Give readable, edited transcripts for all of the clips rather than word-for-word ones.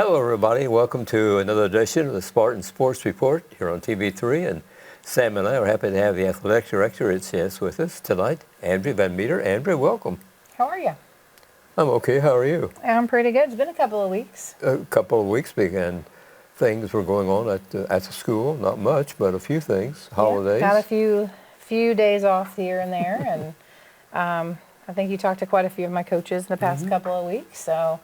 Hello, everybody. Welcome to another edition of the Spartan Sports Report here on TV3. And Sam and I are happy to have the athletic director at CS with us tonight, Andrea Van Meter. Andrea, welcome. How are you? I'm okay. How are you? I'm pretty good. It's been a couple of weeks. A couple of weeks began. Things were going on at the school. Not much, but a few things. Holidays. Yeah, got a few days off here and there, and I think you talked to quite a few of my coaches in the past couple of weeks. So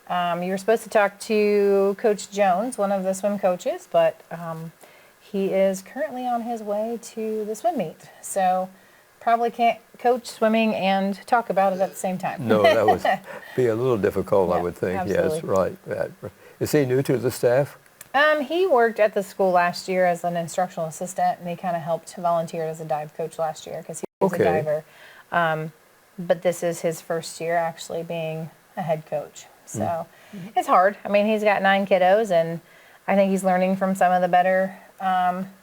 you were supposed to talk to Coach Jones, one of the swim coaches, but he is currently on his way to the swim meet. So probably can't coach swimming and talk about it at the same time. No, that would be a little difficult, I would think. Absolutely. Yes, right. Is he new to the staff? He worked at the school last year as an instructional assistant, and he kind of helped volunteer as a dive coach last year because he was a diver. But this is his first year actually being a head coach. So it's hard. I mean, he's got 9 kiddos, and I think he's learning from some of the better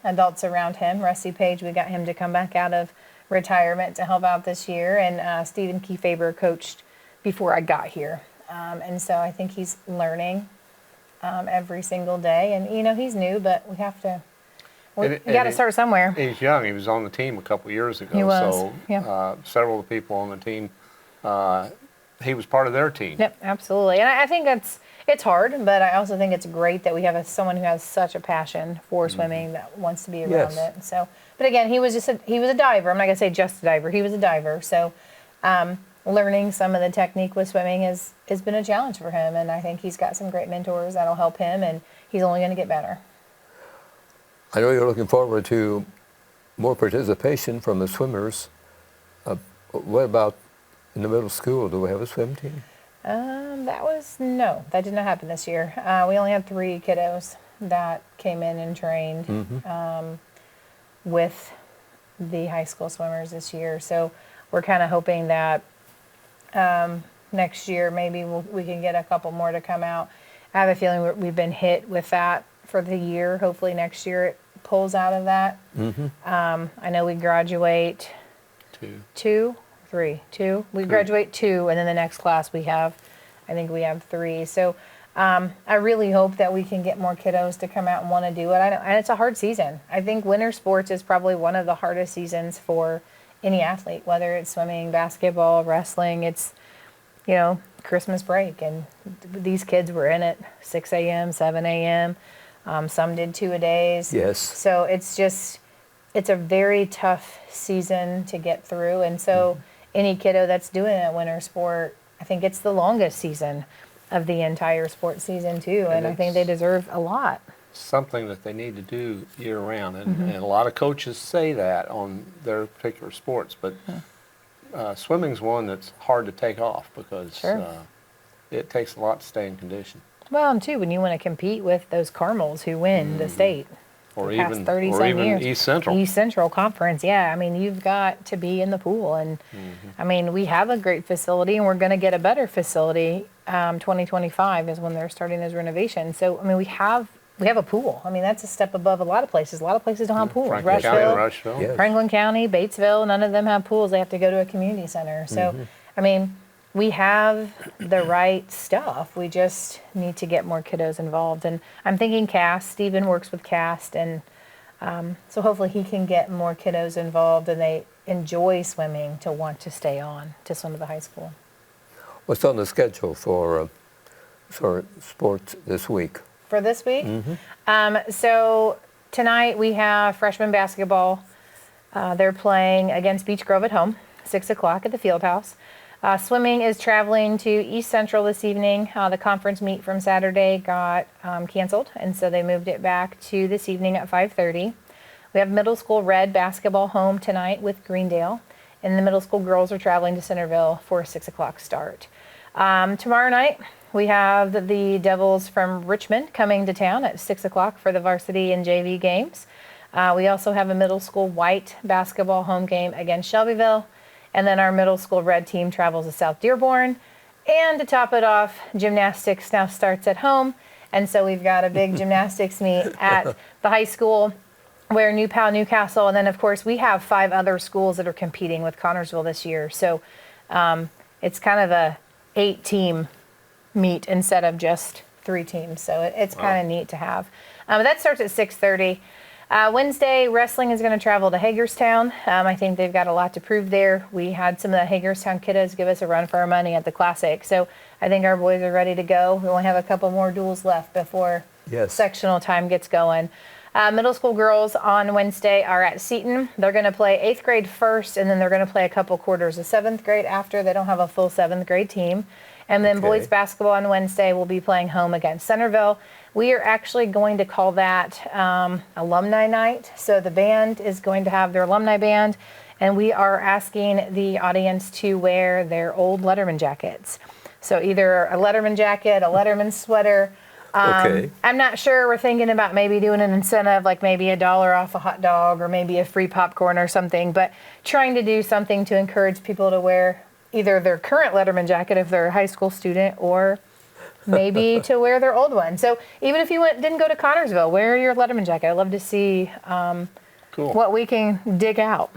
adults around him. Rusty Page, we got him to come back out of retirement to help out this year, and Stephen Kiefaber coached before I got here. And so I think he's learning every single day. And, you know, he's new, but we got to start somewhere. He's young. He was on the team a couple of years ago. He was, so several of the people on the team, he was part of their team. Yep, absolutely. And I think it's hard, but I also think it's great that we have someone who has such a passion for swimming that wants to be around it. And so, but again, he was a diver. I'm not going to say just a diver. He was a diver. So learning some of the technique with swimming has been a challenge for him, and I think he's got some great mentors that'll help him, and he's only going to get better. I know you're looking forward to more participation from the swimmers. What about in the middle school? Do we have a swim team? That did not happen this year. We only had 3 kiddos that came in and trained with the high school swimmers this year. So we're kind of hoping that next year maybe we can get a couple more to come out. I have a feeling we've been hit with that for the year. Hopefully next year it pulls out of that. I know we graduate 2. We graduate 2, and then the next class I think we have 3. So I really hope that we can get more kiddos to come out and want to do it. And it's a hard season. I think winter sports is probably one of the hardest seasons for any athlete, whether it's swimming, basketball, wrestling. It's, Christmas break, and these kids were in at 6 a.m., 7 a.m. Some did 2-a-days. Yes. So it's a very tough season to get through. And so any kiddo that's doing a winter sport, I think it's the longest season of the entire sports season too. And I think they deserve a lot. Something that they need to do year round. And a lot of coaches say that on their particular sports, but swimming's one that's hard to take off because it takes a lot to stay in condition. Well, and too, when you want to compete with those Carmels who win the state. Or even years. East Central. East Central Conference, yeah. I mean, you've got to be in the pool. And, I mean, we have a great facility, and we're going to get a better facility. 2025 is when they're starting those renovations. So, I mean, we have a pool. I mean, that's a step above a lot of places. A lot of places don't have pools. Rushville. Yes. Franklin County, Batesville, none of them have pools. They have to go to a community center. So, I mean, we have the right stuff. We just need to get more kiddos involved. And I'm thinking CAST. Stephen works with CAST, and so hopefully he can get more kiddos involved, and they enjoy swimming to want to stay on to swim at the high school. What's on the schedule for sports this week? For this week? So tonight we have freshman basketball. They're playing against Beech Grove at home, 6 o'clock at the field house. Swimming is traveling to East Central this evening. The conference meet from Saturday got canceled, and so they moved it back to this evening at 5:30. We have middle school red basketball home tonight with Greendale, and the middle school girls are traveling to Centerville for a 6 o'clock start. Tomorrow night, we have the Devils from Richmond coming to town at 6 o'clock for the varsity and JV games. We also have a middle school white basketball home game against Shelbyville. And then our middle school red team travels to South Dearborn. And to top it off, gymnastics now starts at home. And so we've got a big gymnastics meet at the high school where New Pal, Newcastle, and then of course we have 5 other schools that are competing with Connorsville this year. So it's kind of a 8-team meet instead of just 3 teams. So it's kind of neat to have. That starts at 6:30. Wednesday, wrestling is going to travel to Hagerstown. I think they've got a lot to prove there. We had some of the Hagerstown kiddos give us a run for our money at the Classic. So I think our boys are ready to go. We only have a couple more duels left before sectional time gets going. Middle school girls on Wednesday are at Seton. They're going to play 8th grade first, and then they're going to play a couple quarters of 7th grade after. They don't have a full 7th grade team. And then boys basketball on Wednesday will be playing home against Centerville. We are actually going to call that alumni night. So the band is going to have their alumni band, and we are asking the audience to wear their old Letterman jackets. So either a Letterman jacket, a Letterman sweater. I'm not sure. We're thinking about maybe doing an incentive, like maybe $1 off a hot dog or maybe a free popcorn or something, but trying to do something to encourage people to wear either their current Letterman jacket if they're a high school student, or maybe to wear their old one. So even if you didn't go to Connorsville, wear your Letterman jacket. I'd love to see what we can dig out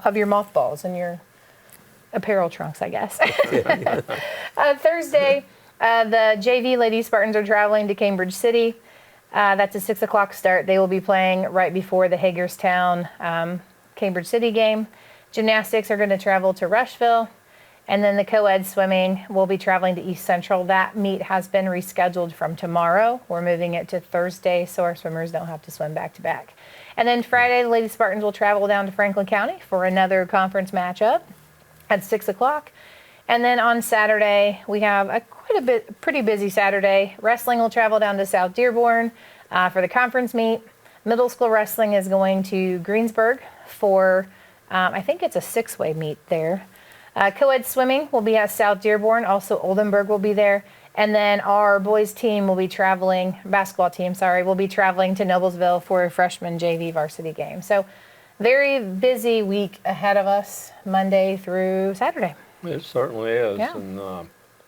of your mothballs and your apparel trunks, I guess. Thursday, the JV Lady Spartans are traveling to Cambridge City. That's a 6 o'clock start. They will be playing right before the Hagerstown Cambridge City game. Gymnastics are going to travel to Rushville. And then the co-ed swimming will be traveling to East Central. That meet has been rescheduled from tomorrow. We're moving it to Thursday so our swimmers don't have to swim back to back. And then Friday, the Lady Spartans will travel down to Franklin County for another conference matchup at 6 o'clock. And then on Saturday, we have a pretty busy Saturday. Wrestling will travel down to South Dearborn for the conference meet. Middle school wrestling is going to Greensburg for, I think it's a 6-way meet there. Co-ed swimming will be at South Dearborn. Also, Oldenburg will be there. And then our boys team will be traveling, basketball team, will be traveling to Noblesville for a freshman JV varsity game. So very busy week ahead of us, Monday through Saturday. It certainly is. Yeah. And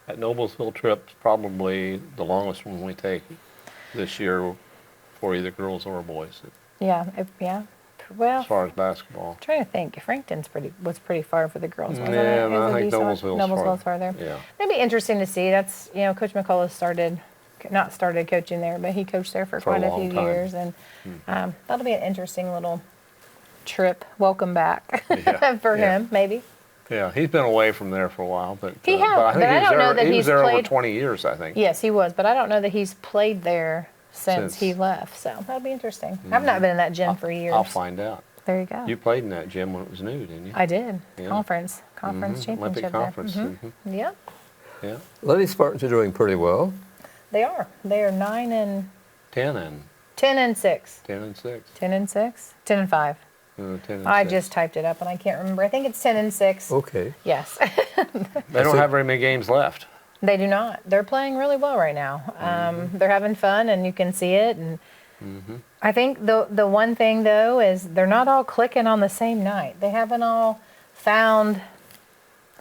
that Noblesville trip's probably the longest one we take this year for either girls or boys. Well, as far as basketball. I'm trying to think. Frankton's was pretty far for the girls, wasn't it? Yeah, I think Noblesville's farther. Yeah. It'd be interesting to see. That's, Coach McCullough not started coaching there, but he coached there for quite a few years. And that'll be an interesting little trip. Welcome back for him, maybe. Yeah, he's been away from there for a while, but I don't know that he he's was there played over 20 years, I think. Yes, he was, but I don't know that he's played there since he left. So that'll be interesting. I've not been in that gym for years. I'll find out. There you go. You played in that gym when it was new, didn't you? I did. Yeah. Conference championship. Olympic conference. There. Yep. Yeah. Lady Spartans are doing pretty well. They are. They are 9 and 10 and 10 and 6. 10 and 6. 10 and 6. 10 and 5. 10 and I 6. just typed it up and I can't remember. I think it's 10 and 6. Okay. Yes. They don't have very many games left. They do not. They're playing really well right now. They're having fun and you can see it. And I think the one thing though is they're not all clicking on the same night. They haven't all found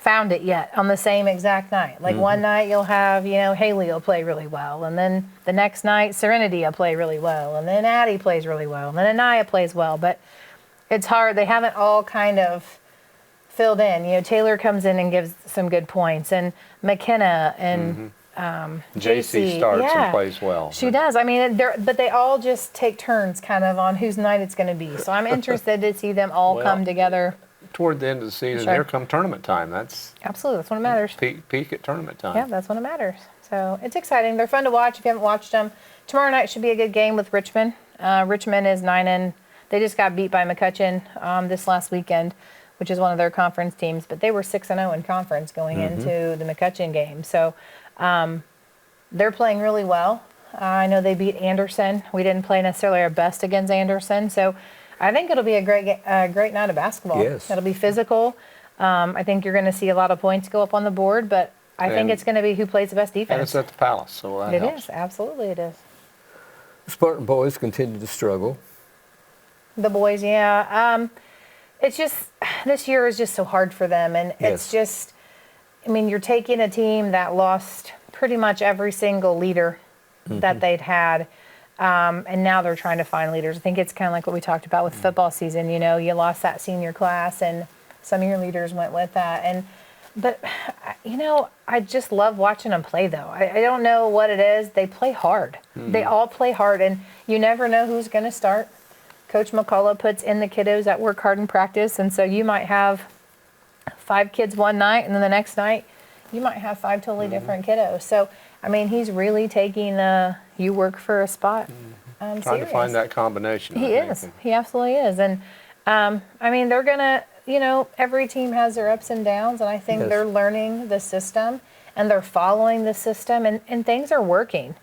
it yet on the same exact night. Like one night you'll have, Haley will play really well, and then the next night Serenity will play really well, and then Addie plays really well, and then Anaya plays well. But it's hard. They haven't all kind of filled in. Taylor comes in and gives some good points, and McKenna and JC starts and plays well. She does. I mean, but they all just take turns kind of on whose night it's going to be. So I'm interested to see them all come together. Toward the end of the season, here come tournament time. That's absolutely, that's when it matters. Peak at tournament time. Yeah, that's when it matters. So it's exciting. They're fun to watch if you haven't watched them. Tomorrow night should be a good game with Richmond. Richmond is 9 and they just got beat by McCutcheon this last weekend, which is one of their conference teams. But they were 6-0 in conference going into the McCutcheon game. So they're playing really well. I know they beat Anderson. We didn't play necessarily our best against Anderson, so I think it'll be a great night of basketball. Yes. It'll be physical. I think you're going to see a lot of points go up on the board, but I think it's going to be who plays the best defense. And it's at the Palace, so that helps. It is, absolutely it is. The Spartan boys continue to struggle. The boys, yeah. It's just, this year is just so hard for them, and it's just, you're taking a team that lost pretty much every single leader that they'd had. And now they're trying to find leaders. I think it's kind of like what we talked about with football season. You lost that senior class, and some of your leaders went with that. And But, I just love watching them play, though. I don't know what it is. They play hard. They all play hard, and you never know who's going to start. Coach McCullough puts in the kiddos that work hard in practice, and so you might have 5 kids one night, and then the next night you might have 5 totally different kiddos. So, he's really taking you work for a spot Trying serious. to find that combination. He is. He absolutely is. And, they're going to, every team has their ups and downs, and I think they're learning the system, and they're following the system, and things are working.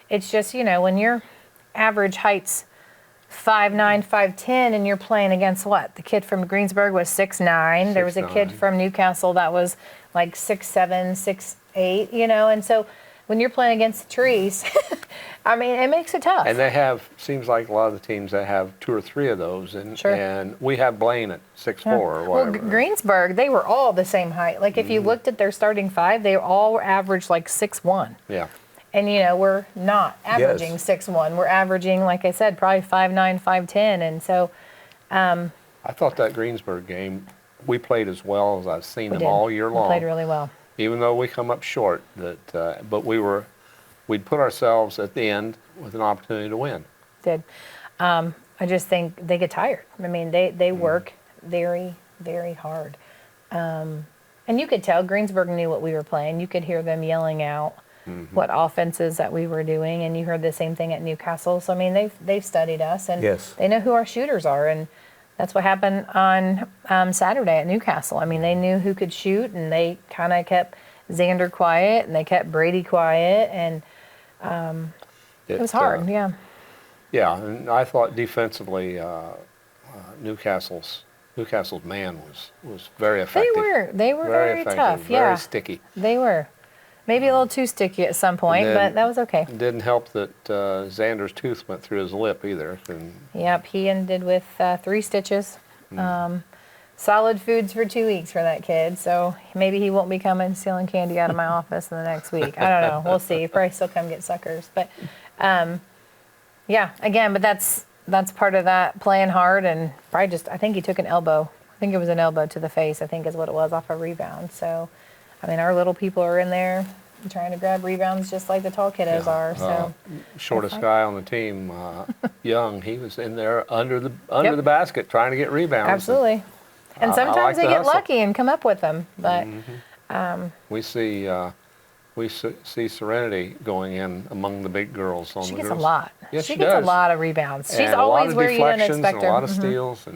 It's just, when your average height's 5'9", 5'10", and you're playing against what? The kid from Greensburg was 6'9". There was a kid from Newcastle that was like 6'7", 6'8", and so when you're playing against the trees, it makes it tough. And they have, seems like a lot of the teams that have 2 or 3 of those, and we have Blaine at 6'4" or whatever. Well, Greensburg, they were all the same height. Like if you looked at their starting 5, they all averaged like 6'1". Yeah. And, we're not averaging 6'1". We're averaging, like I said, probably 5'9", 5'10". And so I thought that Greensburg game, we played as well as I've seen them all year long. We played really well. Even though we come up short, but we'd put ourselves at the end with an opportunity to win. Did. I just think they get tired. They work very, very hard. And you could tell Greensburg knew what we were playing. You could hear them yelling out what offenses that we were doing, and you heard the same thing at Newcastle. So, they've studied us, and they know who our shooters are, and that's what happened on Saturday at Newcastle. They knew who could shoot, and they kind of kept Xander quiet, and they kept Brady quiet, and it was hard, yeah. Yeah, and I thought defensively, Newcastle's man was very effective. They were very tough, very sticky. They were. Maybe a little too sticky at some point, but that was okay. It didn't help that Xander's tooth went through his lip either. Yep, he ended with 3 stitches. Solid foods for 2 weeks for that kid, so maybe he won't be coming stealing candy out of my office in the next week. I don't know. We'll see. He'll probably still come get suckers. But, but that's part of that, playing hard, and probably I think he took an elbow. I think it was an elbow to the face, I think is what it was, off a rebound. So, our little people are in there trying to grab rebounds just like the tall kiddos are. So shortest guy on the team, Young, he was in there under the basket trying to get rebounds. Absolutely. And sometimes they get lucky and come up with them. But we see Serenity going in among the big girls on the girls. She gets a lot. Yes, she gets a lot of rebounds. She's always where you didn't expect her. And a lot of steals.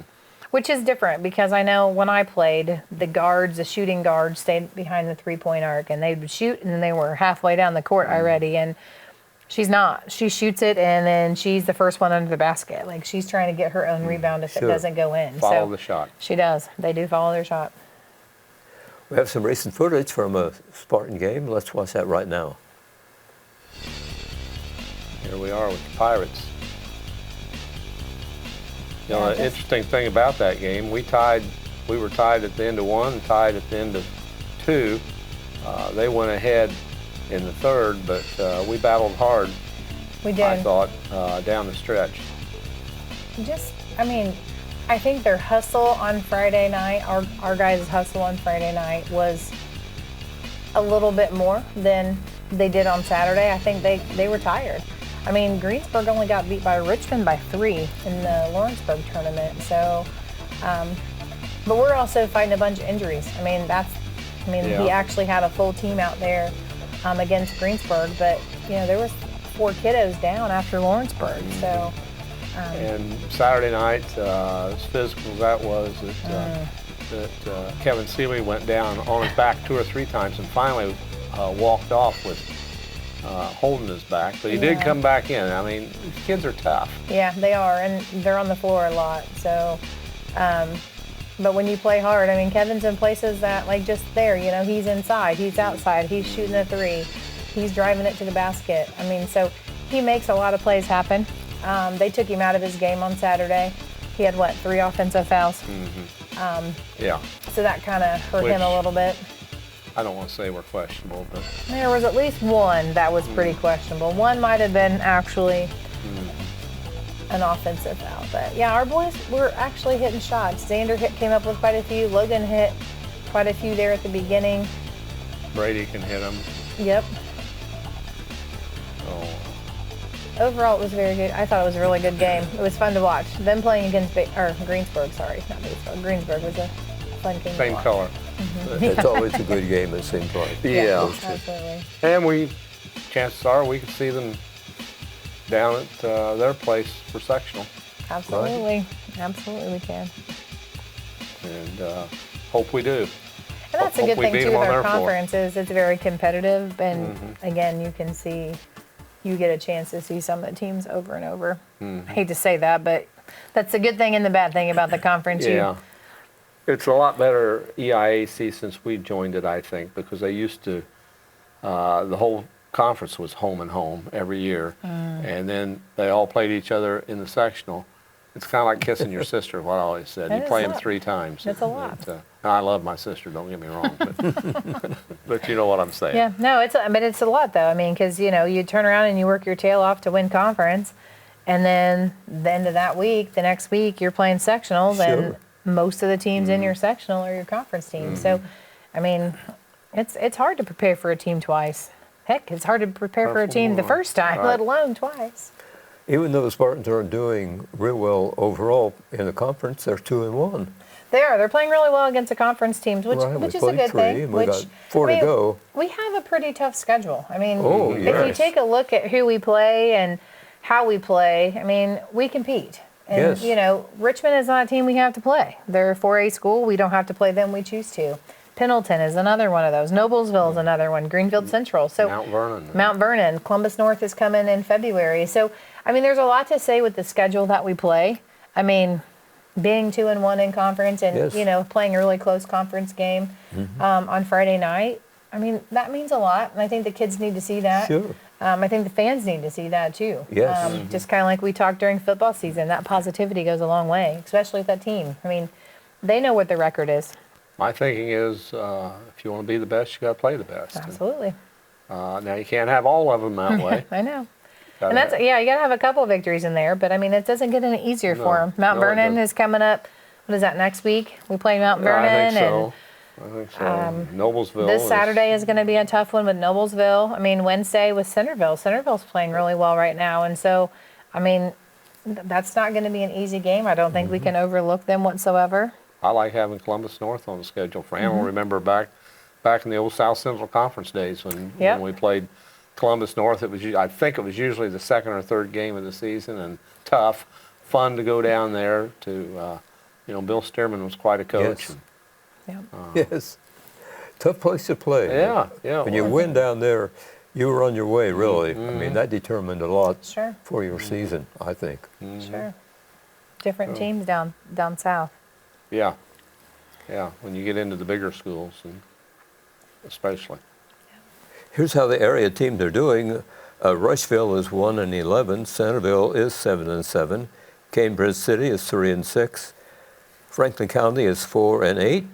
Which is different, because I know when I played, the shooting guards stayed behind the 3-point arc, and they would shoot, and then they were halfway down the court already. And she's not. She shoots it, and then she's the first one under the basket. Like, she's trying to get her own rebound if it doesn't go in. Follow the shot. She does. They do follow their shot. We have some recent footage from a Spartan game. Let's watch that right now. Here we are with the Pirates. The interesting thing about that game, we were tied at the end of 1, tied at the end of 2. They went ahead in the 3rd, but we battled hard. We did. I thought, down the stretch. I think their hustle on Friday night, our guys' hustle on Friday night was a little bit more than they did on Saturday. I think they were tired. Greensburg only got beat by Richmond by 3 in the Lawrenceburg tournament. So, but we're also fighting a bunch of injuries. He actually had a full team out there against Greensburg, but there was 4 kiddos down after Lawrenceburg. So, and Saturday night, as physical as that was, that Kevin Seeley went down on his back 2 or 3 times, and finally walked off with holding his back, but he did come back in. These kids are tough. Yeah, they are, and they're on the floor a lot. So, but when you play hard, Kevin's in places that, just there, he's inside, he's outside, he's shooting a 3, he's driving it to the basket. So he makes a lot of plays happen. They took him out of his game on Saturday. He had, 3 offensive fouls? So that kind of hurt him a little bit. I don't want to say we're questionable, but there was at least one that was pretty questionable. One might have been actually an offensive foul. But yeah, our boys were actually hitting shots. Xander came up with quite a few. Logan hit quite a few there at the beginning. Brady can hit them. Yep. Oh, Overall, it was very good. I thought it was a really good game. It was fun to watch. Them playing against Greensburg, sorry, not Batesville. Greensburg was a fun game to same watch. color. It's always a good game, it seems like. Yeah. Absolutely. And chances are we could see them down at their place for sectional. Absolutely. Absolutely we can. And hope we do. And that's a Hope good we thing beat too them with on our their floor. conference is it's very competitive, and again, you can see, you get a chance to see some of the teams over and over. I hate to say that, but that's a good thing and the bad thing about the conference. Yeah. It's a lot better EIAC since we joined it, I think, because they used to, the whole conference was home and home every year. And then they all played each other in the sectional. It's kind of like kissing your sister, what I always said. That You is play a them lot. 3 times. That's a lot. I love my sister, don't get me wrong. But, but you know what I'm saying. Yeah, no, but it's a lot though. I mean, because you turn around and you work your tail off to win conference, and then the end of that week, the next week, you're playing sectionals, and most of the teams in your sectional are your conference teams. So, I mean, it's hard to prepare for a team twice. Heck, it's hard to prepare for a team the first time, let alone twice. Even though the Spartans aren't doing real well overall in the conference, they're 2-1. They are. They're playing really well against the conference teams, which Right, which we is a played good 3, thing. and we got 4 to go. We have a pretty tough schedule. I mean, Oh, if you yes. take a look at who we play and how we play, I mean, we compete. And, Yes. Richmond is not a team we have to play. They're a 4A school. We don't have to play them. We choose to. Pendleton is another one of those. Noblesville is another one. Greenfield Central. So Mount Vernon. Columbus North is coming in February. So, I mean, there's a lot to say with the schedule that we play. I mean, being 2-1 in conference and, playing a really close conference game on Friday night, I mean, that means a lot. And I think the kids need to see that. Sure. I think the fans need to see that too. Yes. Just kind of like we talked during football season, that positivity goes a long way, especially with that team. I mean, they know what the record is. My thinking is if you want to be the best, you got to play the best. Absolutely. Now, you can't have all of them that way. I know. And that's, you got to have a couple of victories in there, but I mean, it doesn't get any easier for them. Mount Vernon is coming up. What is that, next week? We play Mount Vernon. I think so. Noblesville. This Saturday is going to be a tough one with Noblesville. I mean, Wednesday with Centerville. Centerville's playing really well right now. And so, I mean, that's not going to be an easy game. I don't think we can overlook them whatsoever. I like having Columbus North on the schedule. Fran will remember back in the old South Central Conference days when we played Columbus North. I think it was usually the second or third game of the season, and tough, fun to go down there to. Bill Stearman was quite a coach. Yes. Yes. Tough place to play. Yeah. When you win down there, you were on your way, really. I mean, that determined a lot for your season, I think. Sure. Different teams down south. Yeah. When you get into the bigger schools, and especially. Here's how the area teams are doing. Rushville is 1-11. Centerville is 7-7. Cambridge City is 3-6. Franklin County is 4-8.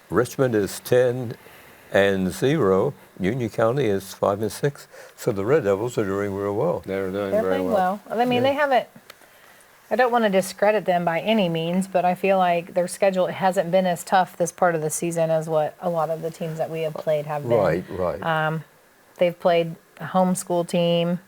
Richmond is 10-0. Union County is 5-6. So the Red Devils are doing real well. They're doing They're very playing well. I mean, they haven't. I don't want to discredit them by any means, but I feel like their schedule hasn't been as tough this part of the season as what a lot of the teams that we have played have been. Right. They've played a homeschool team,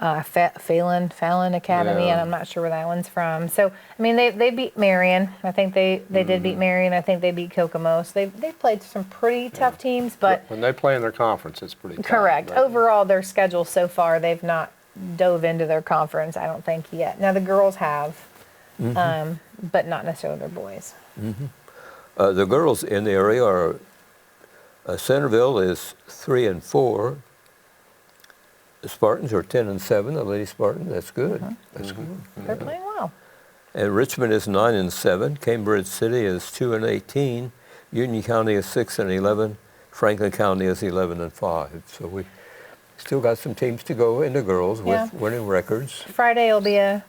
Fallon Academy, and I'm not sure where that one's from. So, I mean, they beat Marion. I think they did beat Marion. I think they beat Kokomo. So they've played some pretty tough teams, but when they play in their conference, it's pretty tough. correct. But Overall, their schedule so far, they've not dove into their conference, I don't think yet. Now the girls have, but not necessarily their boys. The girls in the area are Centerville is 3-4. The Spartans are 10-7. The Lady Spartans, that's good. That's good. They're playing well. And Richmond is 9-7. Cambridge City is 2-18. Union County is 6-11. Franklin County is 11-5. So we still got some teams to go in the girls with winning records. Friday will be a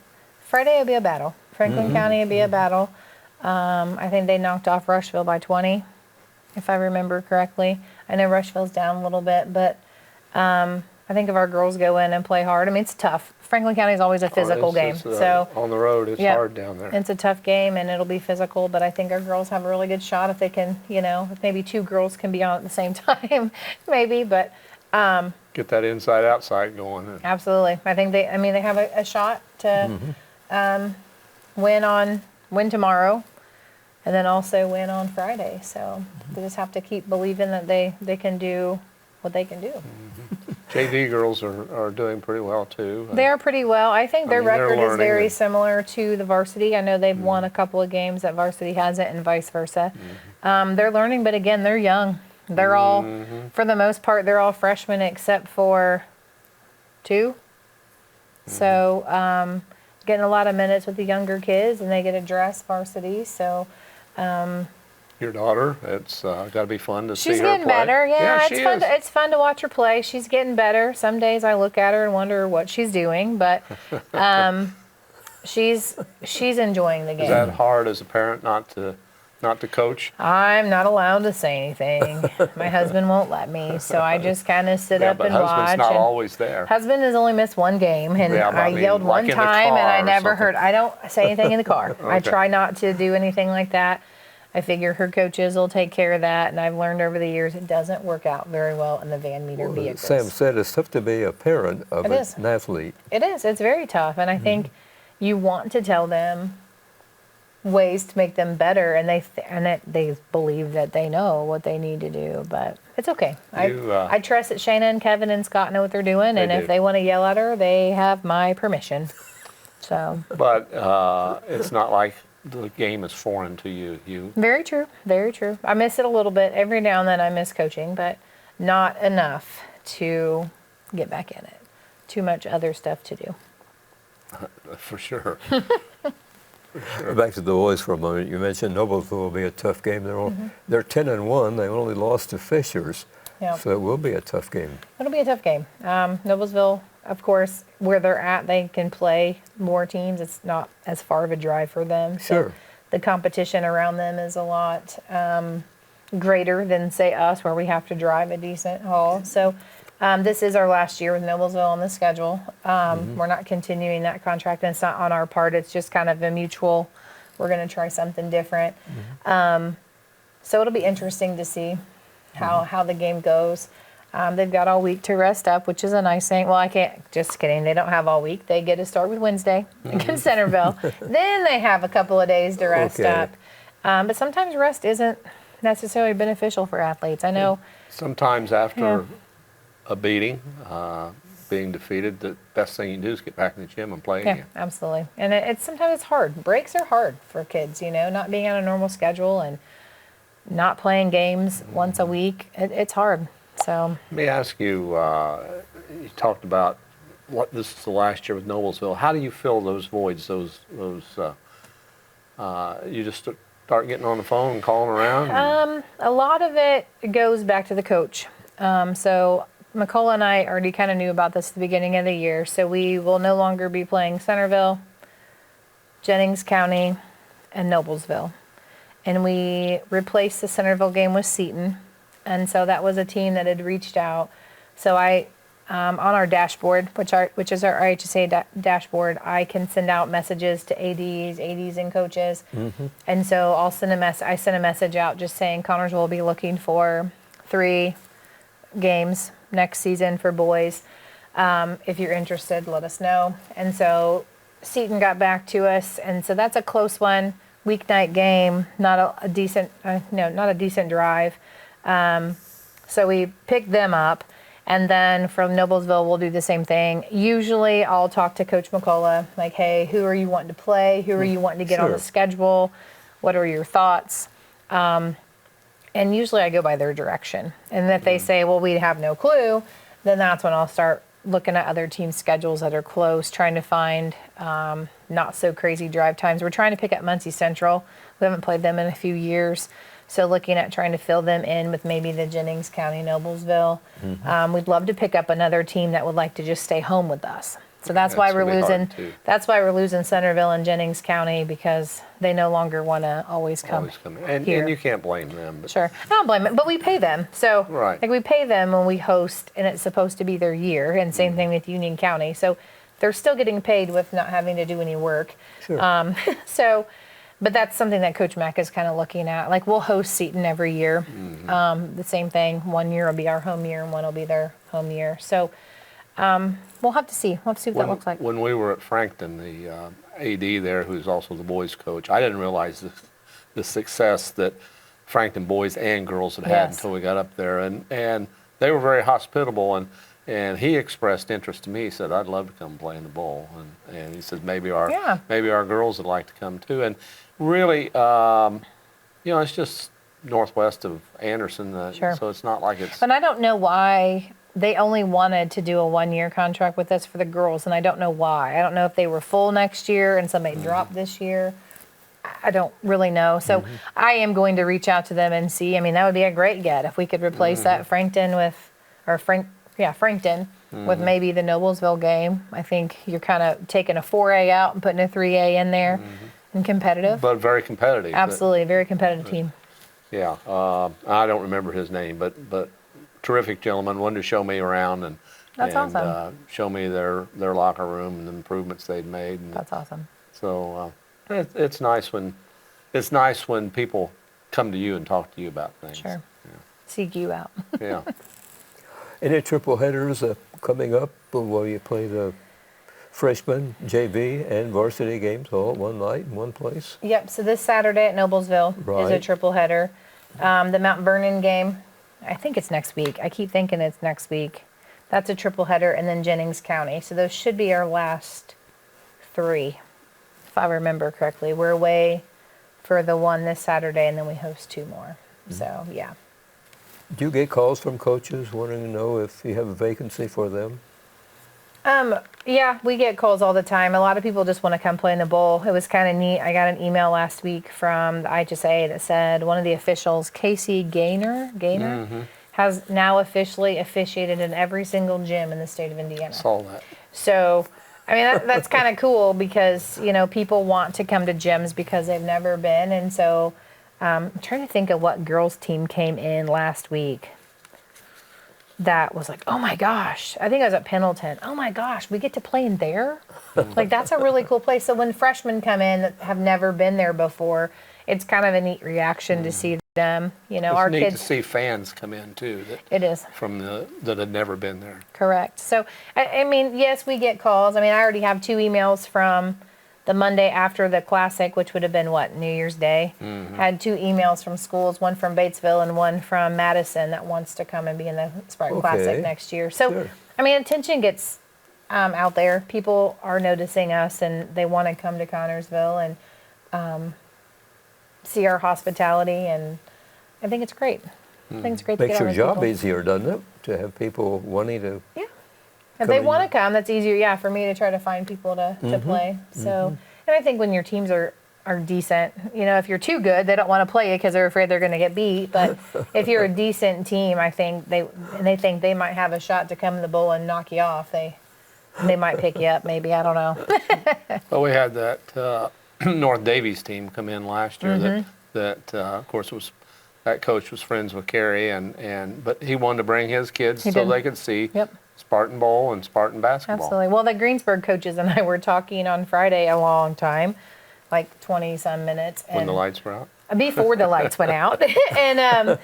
battle. Franklin County will be a battle. I think they knocked off Rushville by 20, if I remember correctly. I know Rushville's down a little bit, but I think if our girls go in and play hard, I mean, it's tough. Franklin County is always a physical game. So on the road, it's yeah, hard down there. it's a tough game, and it'll be physical. But I think our girls have a really good shot if they can, if maybe 2 girls can be on at the same time, maybe. But Get that inside-outside going. absolutely, I think they have a shot to win tomorrow, and then also win on Friday. So they just have to keep believing that they can do what they can do. JV girls are doing pretty well too. They are pretty well. I think their they're record is learning very and- similar to the varsity. I know they've won a couple of games that varsity hasn't, and vice versa. They're learning, but again, they're young. They're all, for the most part, they're all freshmen except for 2. So getting a lot of minutes with the younger kids, and they get to dress varsity. So Your daughter, it's got to be fun to see she's her getting play. better. Yeah, she it's fun. is. It's fun to watch her play. She's getting better. Some days I look at her and wonder what she's doing, but she's enjoying the game. Is that hard as a parent not to coach? I'm not allowed to say anything. My husband won't let me, so I just kind of sit up but and watch. husband's not and always there. Husband has only missed 1 game, and Yeah, but I I mean, yelled like one in the time, and car I or never something. heard. I don't say anything in the car. I Okay. try not to do anything like that. I figure her coaches will take care of that, and I've learned over the years it doesn't work out very well in the van meter vehicles. Sam said it's tough to be a parent of It is. an athlete. It is. It's very tough, and I think you want to tell them ways to make them better, and they believe that they know what they need to do, but it's okay. I trust that Shayna and Kevin and Scott know what they're doing, and They if do. they want to yell at her, they have my permission. So But it's not like the game is foreign to you. very true, very true. I miss it a little bit every now and then. I miss coaching, but not enough to get back in it. Too much other stuff to do. For sure. Back to the boys for a moment. You mentioned Noblesville will be a tough game. They're 10-1. They only lost to Fishers, Yeah. so it will be a tough game. It'll be a tough game. Noblesville, of course, where they're at, they can play more teams. It's not as far of a drive for them. Sure. So the competition around them is a lot greater than, say, us, where we have to drive a decent haul. So this is our last year with Noblesville on the schedule. We're not continuing that contract, and it's not on our part. It's just kind of a mutual, we're going to try something different. So it'll be interesting to see how the game goes. They've got all week to rest up, which is a nice thing. Well, I can't, just kidding. They don't have all week. They get to start with Wednesday against Centerville. Then they have a couple of days to rest Okay. up. But sometimes rest isn't necessarily beneficial for athletes. I know. Sometimes after a beating, being defeated, the best thing you can do is get back in the gym and play Yeah, again. absolutely. And it's sometimes it's hard. Breaks are hard for kids, not being on a normal schedule and not playing games once a week. It's hard. So Let me ask you, you talked about this is the last year with Noblesville. How do you fill those voids, you just start getting on the phone and calling around? a lot of it goes back to the coach. So McCullough and I already kind of knew about this at the beginning of the year. So we will no longer be playing Centerville, Jennings County, and Noblesville. And we replaced the Centerville game with Seton. And so that was a team that had reached out. So I, on our dashboard, which is our IHSA dashboard, I can send out messages to ADs and coaches. And so I sent a message out just saying Connorsville will be looking for 3 games next season for boys. If you're interested, let us know. And so Seton got back to us, and so that's a close one, weeknight game, not a decent drive. So we picked them up, and then from Noblesville we'll do the same thing. Usually I'll talk to Coach McCullough, like, hey, who are you wanting to play? Who are you wanting to get on the schedule? What are your thoughts? And usually I go by their direction. And if they say, well, we have no clue, then that's when I'll start looking at other team schedules that are close, trying to find not so crazy drive times. We're trying to pick up Muncie Central. We haven't played them in a few years. So looking at trying to fill them in with maybe the Jennings County, Noblesville. We'd love to pick up another team that would like to just stay home with us. So that's why we're gonna be hard, losing. too. That's why we're losing Centerville and Jennings County, because they no longer want to always come Always come in. here. And you can't blame them. But Sure, I don't blame them, but we pay them. So Right. like we pay them when we host, and it's supposed to be their year. And same thing with Union County. So they're still getting paid with not having to do any work. Sure. So, but that's something that Coach Mack is kind of looking at. Like we'll host Seton every year. The same thing. One year will be our home year, and one will be their home year. So we'll have to see. We'll have to see what that looks like. When we were at Frankton, the AD there, who's also the boys coach, I didn't realize the success that Frankton boys and girls had had Yes. until we got up there. And they were very hospitable. And he expressed interest to me. He said, I'd love to come play in the bowl. And he said, maybe our girls would like to come too. And really, it's just northwest of Anderson. Sure. So it's not like it's... And I don't know why they only wanted to do a 1-year contract with us for the girls, and I don't know why. I don't know if they were full next year and somebody dropped this year. I don't really know. So I am going to reach out to them and see. I mean, that would be a great get if we could replace that Frankton with maybe the Noblesville game. I think you're kind of taking a 4A out and putting a 3A in there and competitive. But very competitive. Absolutely, a very competitive team. Yeah, I don't remember his name, but terrific gentleman. Wanted to show me around and That's awesome. Show me their locker room and the improvements they'd made. And That's awesome. so it's nice when people come to you and talk to you about things. Sure. Seek you out. Yeah. Any triple headers coming up where you play the freshman, JV, and varsity games all at one night in one place? Yep, so this Saturday at Noblesville is a Right. triple header. The Mount Vernon game, I think it's next week. I keep thinking it's next week. That's a triple header, and then Jennings County. So those should be our last 3, if I remember correctly. We're away for the one this Saturday, and then we host 2 more. So, yeah. Do you get calls from coaches wanting to know if you have a vacancy for them? Yeah, we get calls all the time. A lot of people just want to come play in the bowl. It was kind of neat. I got an email last week from the IHSA that said one of the officials, Casey Gaynor, has now officially officiated in every single gym in the state of Indiana. Saw that. So, I mean, that's kind of cool because, people want to come to gyms because they've never been. And so I'm trying to think of what girls' team came in last week that was like, oh my gosh, I think I was at Pendleton. Oh my gosh, we get to play in there? Like, that's a really cool place. So when freshmen come in that have never been there before, it's kind of a neat reaction to see them. Our It's neat kids. to see fans come in too. It is. That had never been there. Correct. So, I mean, yes, we get calls. I mean, I already have 2 emails from the Monday after the Classic, which would have been, New Year's Day. Had 2 emails from schools, one from Batesville and one from Madison that wants to come and be in the Spartan Classic next year. So, Sure. I mean, attention gets out there. People are noticing us, and they want to come to Connorsville and see our hospitality, and I think it's great. I think it's great to Makes get all your those job people. easier, doesn't it? To have people wanting to. Yeah. If they Coming- want to come, that's easier, for me to try to find people to play. So, and I think when your teams are decent, if you're too good, they don't want to play you because they're afraid they're going to get beat. But if you're a decent team, I think they think they might have a shot to come in the bowl and knock you off. They might pick you up, maybe. I don't know. Well, we had that North Davies team come in last year that of course that coach was friends with Carrie but he wanted to bring his kids He so did. they could see Yep. Spartan Bowl and Spartan basketball. Absolutely. Well, the Greensburg coaches and I were talking on Friday a long time, like 20-some minutes. When the lights were out. Before the lights went out. And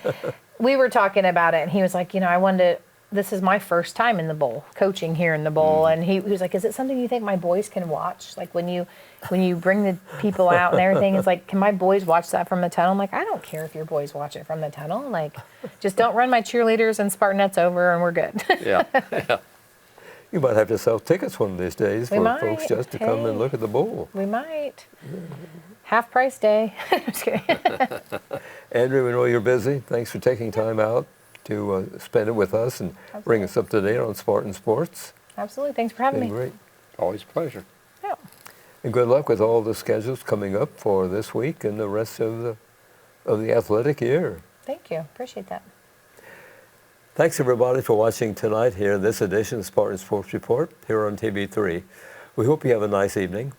we were talking about it, and he was like, I wanted to, this is my first time in the bowl, coaching here in the bowl. And he was like, is it something you think my boys can watch? Like when you bring the people out and everything, it's like, can my boys watch that from the tunnel? I'm like, I don't care if your boys watch it from the tunnel. Like, just don't run my cheerleaders and Spartanettes over and we're good. Yeah. You might have to sell tickets one of these days We for might. folks just to come Hey. and look at the bowl. We might. Half price day. Just kidding. Andrew, we know you're busy. Thanks for taking time out to spend it with us and bring us up to date on Spartan Sports. Absolutely. Thanks for having Been me. great. Always a pleasure. Yeah. And good luck with all the schedules coming up for this week and the rest of the athletic year. Thank you. Appreciate that. Thanks everybody for watching tonight here in this edition of Spartan Sports Report here on TV3. We hope you have a nice evening.